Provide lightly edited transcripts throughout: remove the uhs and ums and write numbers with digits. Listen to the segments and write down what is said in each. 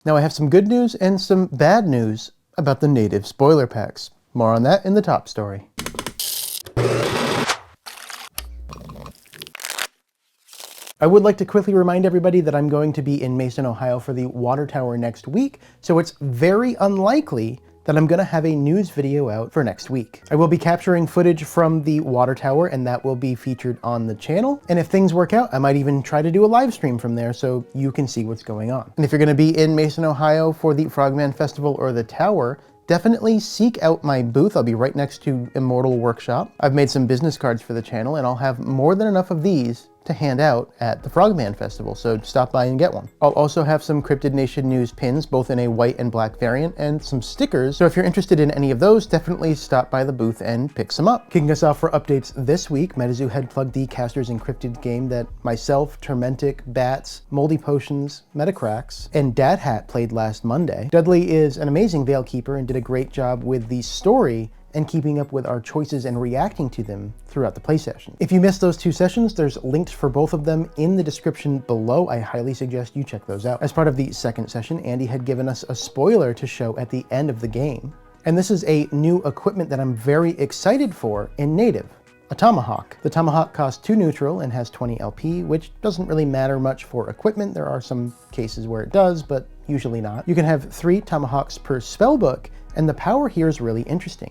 Now I have some good news and some bad news about the native spoiler packs. More on that in the top story. I would like to quickly remind everybody that I'm going to be in Mason, Ohio for the Water Tower next week, so it's very unlikely that I'm going to have a news video out for next week. I will be capturing footage from the Water Tower, and that will be featured on the channel. And if things work out, I might even try to do a live stream from there so you can see what's going on. And if you're going to be in Mason, Ohio for the Frogman Festival or the Tower, definitely seek out my booth. I'll be right next to Immortal Workshop. I've made some business cards for the channel, and I'll have more than enough of these to hand out at the Frogman Festival, so stop by and get one. I'll also have some Cryptid Nation news pins, both in a white and black variant, and some stickers, so if you're interested in any of those, definitely stop by the booth and pick some up. Kicking us off for updates this week, MetaZoo had plugged the Casters and Cryptid game that myself, Tormentic, Bats, Moldy Potions, Metacracks, and Dad Hat played last Monday. Dudley is an amazing Veil Keeper and did a great job with the story and keeping up with our choices and reacting to them throughout the play session. If you missed those two sessions, there's links for both of them in the description below. I highly suggest you check those out. As part of the second session, Andy had given us a spoiler to show at the end of the game. And this is a new equipment that I'm very excited for in Native. A Tomahawk. The Tomahawk costs 2 neutral and has 20 LP, which doesn't really matter much for equipment. There are some cases where it does, but usually not. You can have 3 Tomahawks per spellbook, and the power here is really interesting.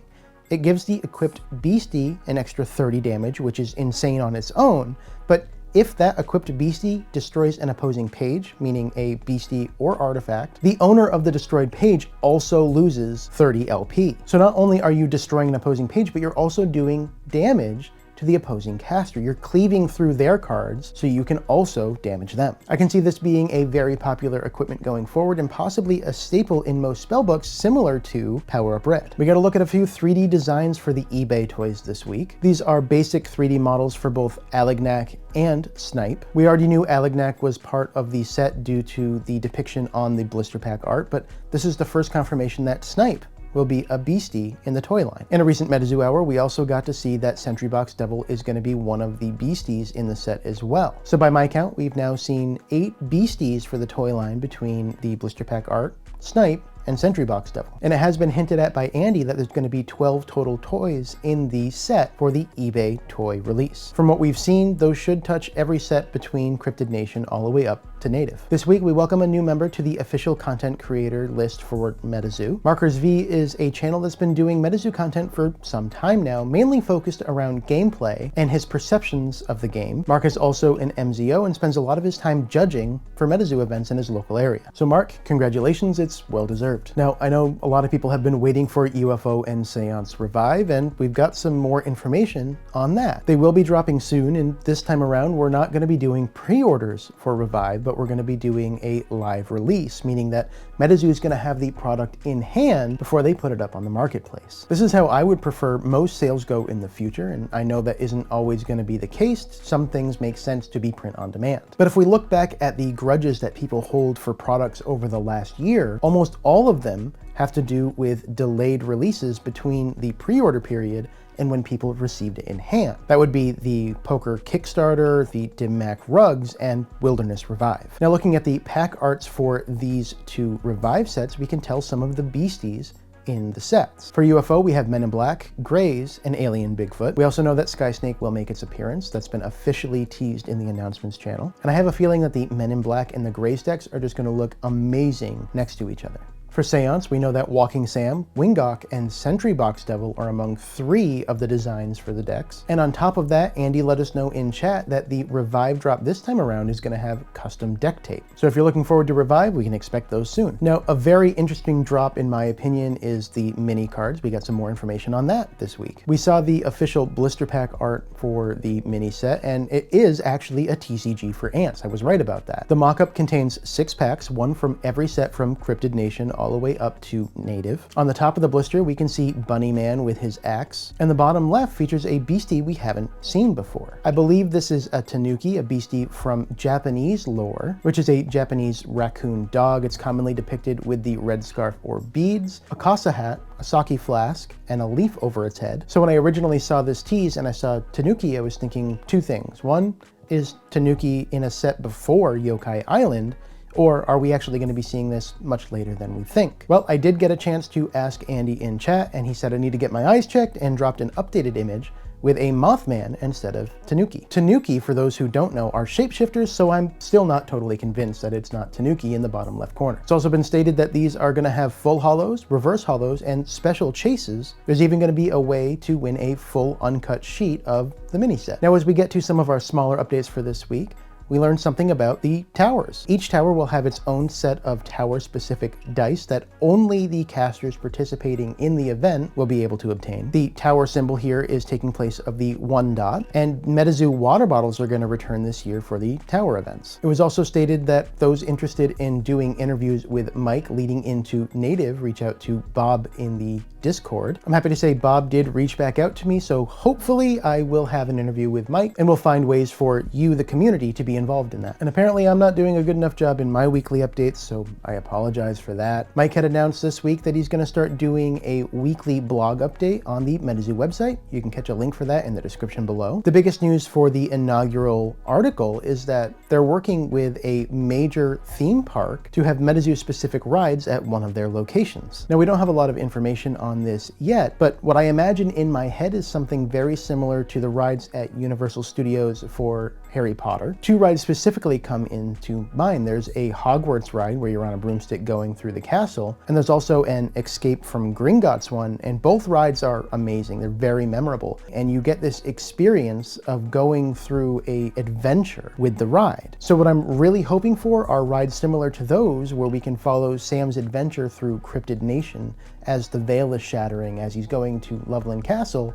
It gives the equipped beastie an extra 30 damage, which is insane on its own, but if that equipped beastie destroys an opposing page, meaning a beastie or artifact, the owner of the destroyed page also loses 30 LP. So not only are you destroying an opposing page, but you're also doing damage to the opposing caster. You're cleaving through their cards, so you can also damage them. I can see this being a very popular equipment going forward and possibly a staple in most spellbooks, similar to Power Up Red. We got to look at a few 3D designs for the eBay toys this week. These are basic 3D models for both Alignac and Snipe. We already knew Alignac was part of the set due to the depiction on the blister pack art, but this is the first confirmation that Snipe will be a beastie in the toy line. In a recent MetaZoo hour, we also got to see that Sentry Box Devil is going to be one of the beasties in the set as well. So by my count, we've now seen 8 beasties for the toy line between the blister pack art, Snipe, and Sentry Box Devil. And it has been hinted at by Andy that there's going to be 12 total toys in the set for the eBay toy release. From what we've seen, those should touch every set between Cryptid Nation all the way up to Native. This week, we welcome a new member to the official content creator list for MetaZoo. MarkersV is a channel that's been doing MetaZoo content for some time now, mainly focused around gameplay and his perceptions of the game. Mark is also an MZO and spends a lot of his time judging for MetaZoo events in his local area. So Mark, congratulations, it's well deserved. Now, I know a lot of people have been waiting for UFO and Seance ReVive, and we've got some more information on that. They will be dropping soon, and this time around, we're not going to be doing pre-orders for ReVive, but we're going to be doing a live release, meaning that MetaZoo is going to have the product in hand before they put it up on the marketplace. This is how I would prefer most sales go in the future, and I know that isn't always going to be the case. Some things make sense to be print on demand. But if we look back at the grudges that people hold for products over the last year, almost all of them have to do with delayed releases between the pre-order period and when people received it in hand. That would be the Poker Kickstarter, the Dim Mak Rugs, and Wilderness Revive. Now looking at the pack arts for these 2 Revive sets, we can tell some of the beasties in the sets. For UFO, we have Men in Black, Greys, and Alien Bigfoot. We also know that Sky Snake will make its appearance. That's been officially teased in the announcements channel. And I have a feeling that the Men in Black and the Greys decks are just going to look amazing next to each other. For Seance, we know that Walking Sam, Wingok, and Sentry Box Devil are among 3 of the designs for the decks. And on top of that, Andy let us know in chat that the Revive drop this time around is going to have custom deck tape. So if you're looking forward to Revive, we can expect those soon. Now, a very interesting drop, in my opinion, is the mini cards. We got some more information on that this week. We saw the official blister pack art for the mini set, and it is actually a TCG for Ants. I was right about that. The mock-up contains 6 packs, 1 from every set from Cryptid Nation all the way up to Native. On the top of the blister, we can see Bunny Man with his axe, and the bottom left features a beastie we haven't seen before. I believe this is a Tanuki, a beastie from Japanese lore, which is a Japanese raccoon dog. It's commonly depicted with the red scarf or beads, a Casa hat, a sake flask, and a leaf over its head. So when I originally saw this tease and I saw Tanuki, I was thinking 2 things. One, is Tanuki in a set before Yokai Island, Or are we actually going to be seeing this much later than we think? Well, I did get a chance to ask Andy in chat, and he said I need to get my eyes checked, and dropped an updated image with a Mothman instead of Tanuki. Tanuki, for those who don't know, are shapeshifters, so I'm still not totally convinced that it's not Tanuki in the bottom left corner. It's also been stated that these are going to have full holos, reverse holos, and special chases. There's even going to be a way to win a full uncut sheet of the mini set. Now, as we get to some of our smaller updates for this week, we learned something about the towers. Each tower will have its own set of tower-specific dice that only the casters participating in the event will be able to obtain. The tower symbol here is taking place of the 1 dot, and MetaZoo water bottles are going to return this year for the tower events. It was also stated that those interested in doing interviews with Mike leading into Native reach out to Bob in the Discord. I'm happy to say Bob did reach back out to me, so hopefully I will have an interview with Mike, and we'll find ways for you, the community, to be involved in that. And apparently I'm not doing a good enough job in my weekly updates, so I apologize for that. Mike had announced this week that he's going to start doing a weekly blog update on the MetaZoo website. You can catch a link for that in the description below. The biggest news for the inaugural article is that they're working with a major theme park to have MetaZoo specific rides at one of their locations. Now, we don't have a lot of information on this yet, but what I imagine in my head is something very similar to the rides at Universal Studios for Harry Potter. 2 rides specifically come into mind. There's a Hogwarts ride where you're on a broomstick going through the castle, and there's also an Escape from Gringotts one, and both rides are amazing. They're very memorable, and you get this experience of going through a adventure with the ride. So what I'm really hoping for are rides similar to those where we can follow Sam's adventure through Cryptid Nation as the veil is shattering as he's going to Loveland Castle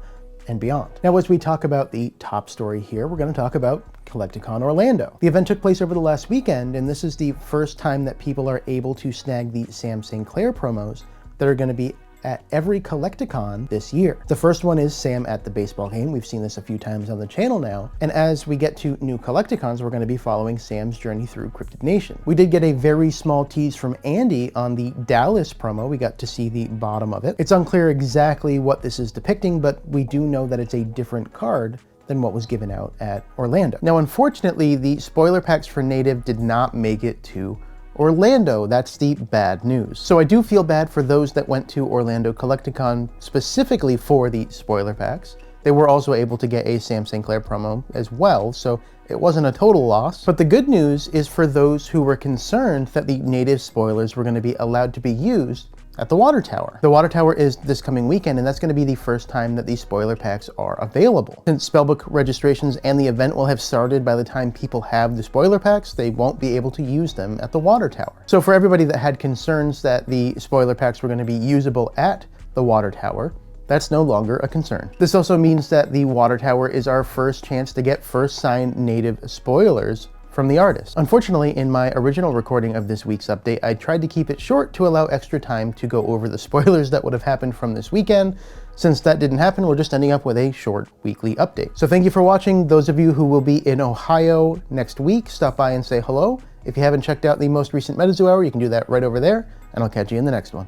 and beyond. Now, as we talk about the top story here, we're going to talk about Collecticon Orlando. The event took place over the last weekend, and this is the first time that people are able to snag the Sam St. Clair promos that are going to be at every Collecticon this year. The first one is Sam at the baseball game. We've seen this a few times on the channel now. And as we get to new Collecticons, we're going to be following Sam's journey through Cryptid Nation. We did get a very small tease from Andy on the Dallas promo. We got to see the bottom of it. It's unclear exactly what this is depicting, but we do know that it's a different card than what was given out at Orlando. Now, unfortunately, the spoiler packs for Native did not make it to Orlando. That's the bad news. So I do feel bad for those that went to Orlando Collecticon specifically for the spoiler packs. They were also able to get a Sam St. Clair promo as well, so it wasn't a total loss. But the good news is for those who were concerned that the Native spoilers were going to be allowed to be used at the Water Tower. The Water Tower is this coming weekend, and that's going to be the first time that these spoiler packs are available. Since spellbook registrations and the event will have started by the time people have the spoiler packs, they won't be able to use them at the Water Tower. So for everybody that had concerns that the spoiler packs were going to be usable at the Water Tower, that's no longer a concern. This also means that the Water Tower is our first chance to get first signed Native spoilers from the artist. Unfortunately, in my original recording of this week's update, I tried to keep it short to allow extra time to go over the spoilers that would have happened from this weekend. Since that didn't happen, we're just ending up with a short weekly update. So thank you for watching. Those of you who will be in Ohio next week, stop by and say hello. If you haven't checked out the most recent MetaZoo Hour, you can do that right over there, and I'll catch you in the next one.